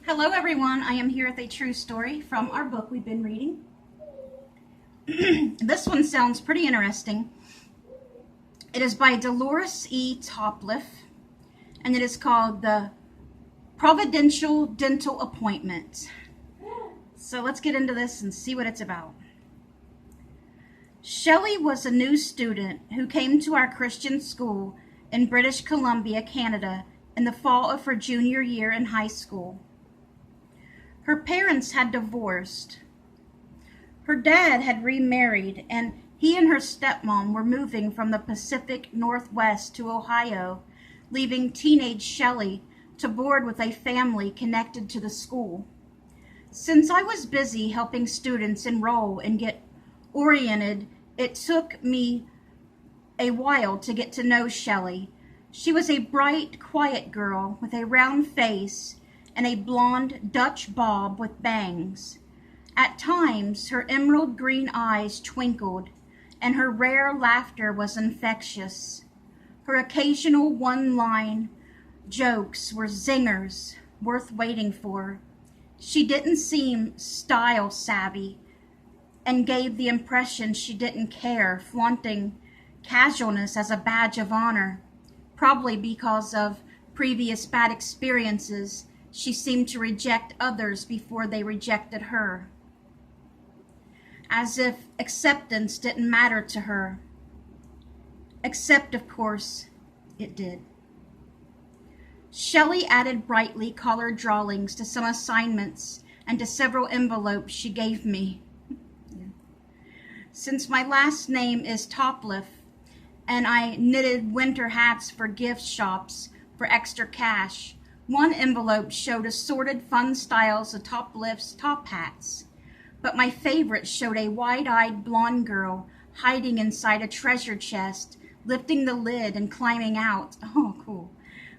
Hello everyone, I am here with a true story from our book we've been reading. This one sounds pretty interesting. It is by Dolores E. Topliff, and it is called The Providential Dental Appointment. So let's get into this and see what it's about. Shelley was a new student who came to our Christian school in British Columbia, Canada, in the fall of her junior year in high school. Her parents had divorced. Her dad had remarried, and he and her stepmom were moving from the Pacific Northwest to Ohio, leaving teenage Shelley to board with a family connected to the school. Since I was busy helping students enroll and get oriented, it took me a while to get to know Shelley. She was a bright, quiet girl with a round face and a blonde Dutch bob with bangs. At times, her emerald green eyes twinkled, and her rare laughter was infectious. Her occasional one-line jokes were zingers worth waiting for. She didn't seem style savvy and gave the impression she didn't care, flaunting casualness as a badge of honor. Probably because of previous bad experiences, she seemed to reject others before they rejected her, as if acceptance didn't matter to her. Except, of course, it did. Shelley added brightly colored drawings to some assignments and to several envelopes she gave me. Since my last name is Topliff, and I knitted winter hats for gift shops for extra cash, one envelope showed assorted fun styles of Topliff's top hats, but my favorite showed a wide-eyed blonde girl hiding inside a treasure chest, lifting the lid and climbing out. Oh, cool.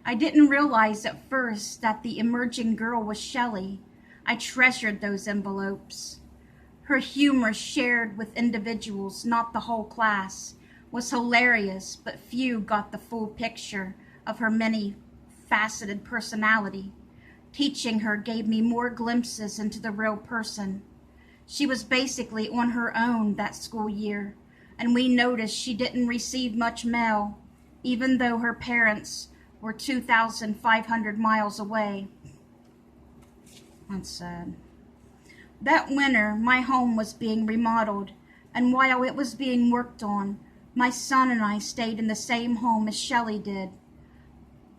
I didn't realize at first that the emerging girl was Shelley. I treasured those envelopes. Her humor, shared with individuals, not the whole class, was hilarious, but few got the full picture of her many-faceted personality. Teaching her gave me more glimpses into the real person. She was basically on her own that school year, and we noticed she didn't receive much mail, even though her parents were 2,500 miles away. That's sad. That winter, my home was being remodeled, and while it was being worked on, my son and I stayed in the same home as Shelley did.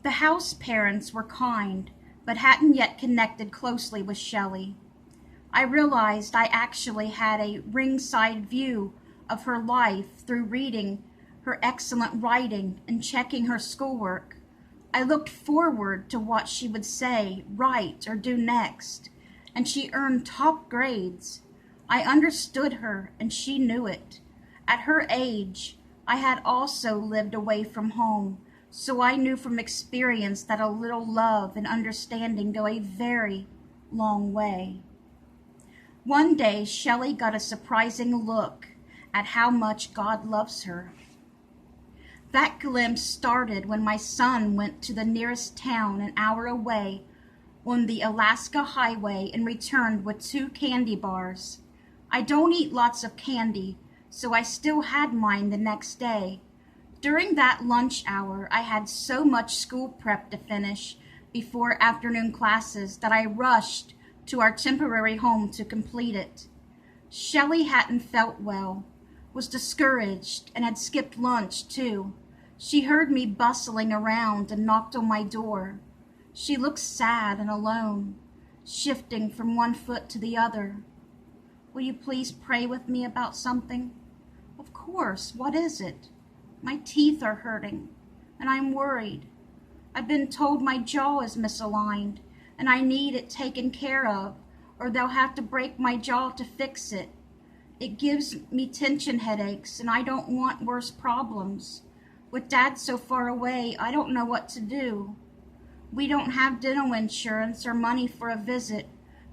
The house parents were kind, but hadn't yet connected closely with Shelley. I realized I actually had a ringside view of her life through reading her excellent writing and checking her schoolwork. I looked forward to what she would say, write, or do next, and she earned top grades. I understood her, and she knew it. At her age, I had also lived away from home, so I knew from experience that a little love and understanding go a very long way. One day, Shelley got a surprising look at how much God loves her. That glimpse started when my son went to the nearest town an hour away on the Alaska Highway and returned with 2 candy bars. I don't eat lots of candy, so I still had mine the next day. During that lunch hour, I had so much school prep to finish before afternoon classes that I rushed to our temporary home to complete it. Shelley hadn't felt well, was discouraged, and had skipped lunch too. She heard me bustling around and knocked on my door. She looked sad and alone, shifting from one foot to the other. "Will you please pray with me about something?" "Of course. What is it?" "My teeth are hurting, and I'm worried. I've been told my jaw is misaligned, and I need it taken care of, or they'll have to break my jaw to fix it. It gives me tension headaches, and I don't want worse problems. With Dad so far away, I don't know what to do. We don't have dental insurance or money for a visit.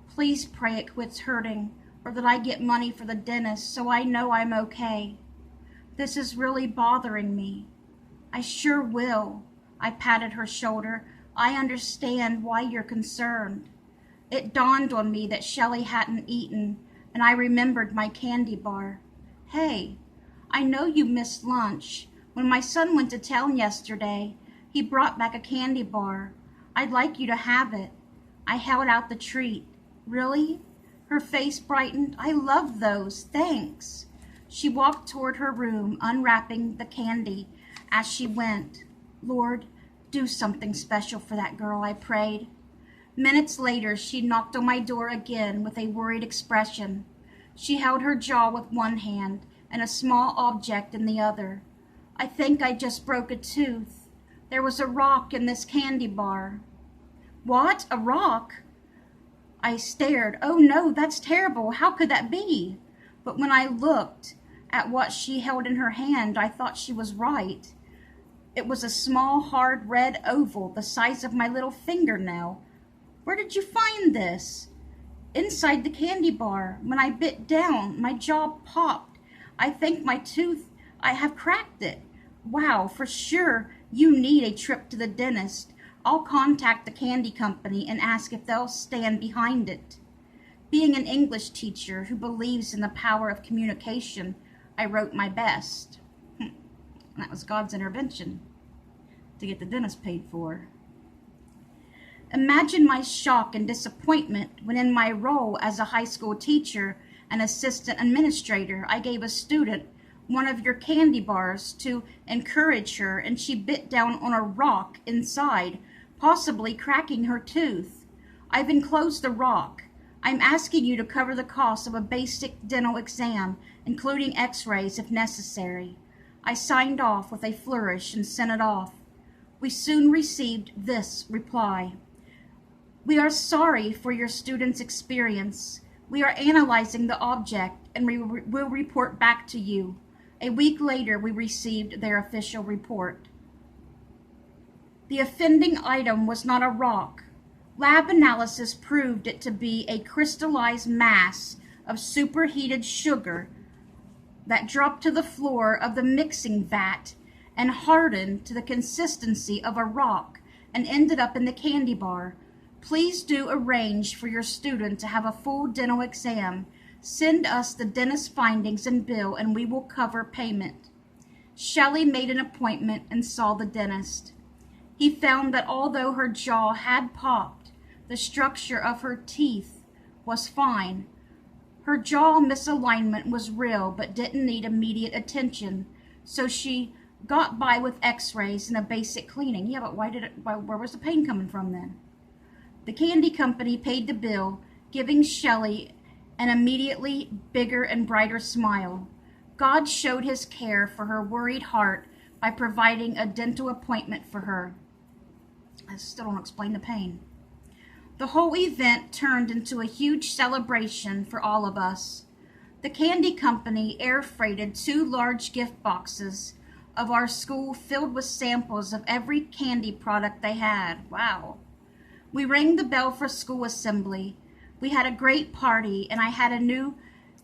Please pray it quits hurting, or that I get money for the dentist so I know I'm okay. This is really bothering me." "I sure will." I patted her shoulder. "I understand why you're concerned. It dawned on me that Shelley hadn't eaten, and I remembered my candy bar. Hey, I know you missed lunch. When my son went to town yesterday, he brought back a candy bar. I'd like you to have it. I held out the treat. Really? Her face brightened. I love those. Thanks. She walked toward her room, unwrapping the candy as she went. Lord, do something special for that girl, I prayed. Minutes later, she knocked on my door again with a worried expression. She held her jaw with one hand and a small object in the other. I think I just broke a tooth. There was a rock in this candy bar. What? A rock? I stared. Oh no, that's terrible. How could that be? But when I looked at what she held in her hand, I thought she was right. It was a small, hard red oval the size of my little fingernail. Where did you find this? Inside the candy bar. When I bit down, my jaw popped. I think I have cracked it. Wow, for sure you need a trip to the dentist. I'll contact the candy company and ask if they'll stand behind it. Being an English teacher who believes in the power of communication, I wrote my best. That was God's intervention to get the dentist paid for. Imagine my shock and disappointment when in my role as a high school teacher and assistant administrator, I gave a student one of your candy bars to encourage her, and she bit down on a rock inside, possibly cracking her tooth. I've enclosed the rock. I'm asking you to cover the cost of a basic dental exam, including x-rays if necessary. I signed off with a flourish and sent it off. We soon received this reply. We are sorry for your student's experience. We are analyzing the object and we will report back to you. A week later, we received their official report. The offending item was not a rock. Lab analysis proved it to be a crystallized mass of superheated sugar that dropped to the floor of the mixing vat and hardened to the consistency of a rock and ended up in the candy bar. Please do arrange for your student to have a full dental exam. Send us the dentist's findings and bill and we will cover payment. Shelley made an appointment and saw the dentist. He found that although her jaw had popped, the structure of her teeth was fine. Her jaw misalignment was real but didn't need immediate attention, so she got by with x-rays and a basic cleaning. Yeah, but where was the pain coming from then? The candy company paid the bill, giving Shelley an immediately bigger and brighter smile. God showed his care for her worried heart by providing a dental appointment for her. I still don't explain the pain. The whole event turned into a huge celebration for all of us. The candy company air freighted 2 large gift boxes of our school filled with samples of every candy product they had. Wow. We rang the bell for school assembly. We had a great party, and I had a new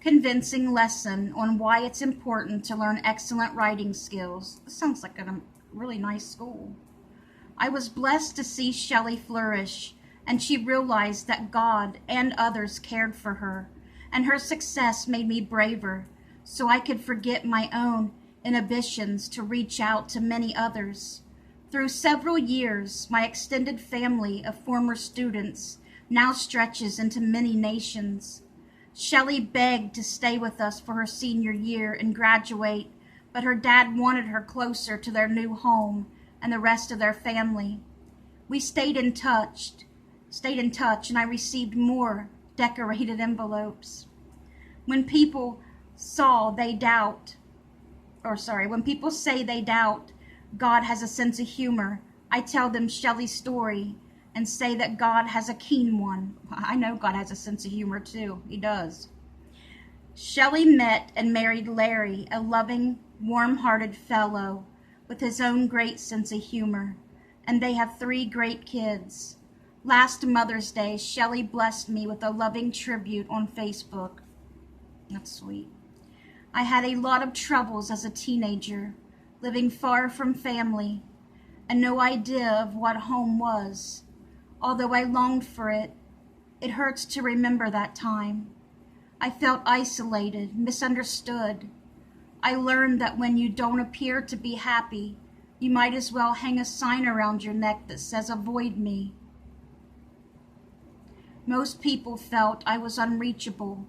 convincing lesson on why it's important to learn excellent writing skills. This sounds like a really nice school. I was blessed to see Shelley flourish, and she realized that God and others cared for her, and her success made me braver, so I could forget my own inhibitions to reach out to many others. Through several years, my extended family of former students now stretches into many nations. Shelley begged to stay with us for her senior year and graduate, but her dad wanted her closer to their new home and the rest of their family. We stayed in touch, and I received more decorated envelopes. When people when people say they doubt God has a sense of humor, I tell them Shelley's story and say that God has a keen one. I know God has a sense of humor too. He does. Shelley met and married Larry, a loving, warm-hearted fellow with his own great sense of humor, and they have 3 great kids. Last Mother's Day, Shelley blessed me with a loving tribute on Facebook. That's sweet. I had a lot of troubles as a teenager, living far from family, and no idea of what home was. Although I longed for it, It hurts to remember that time. I felt isolated, misunderstood. I learned that when you don't appear to be happy, you might as well hang a sign around your neck that says, "Avoid me." Most people felt I was unreachable,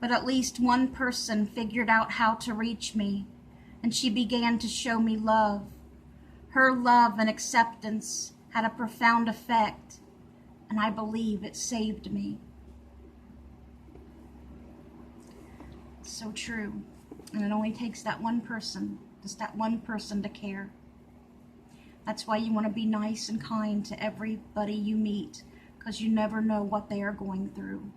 but at least one person figured out how to reach me, and she began to show me love. Her love and acceptance had a profound effect, and I believe it saved me. So true. And it only takes that one person, just that one person to care. That's why you want to be nice and kind to everybody you meet, because you never know what they are going through.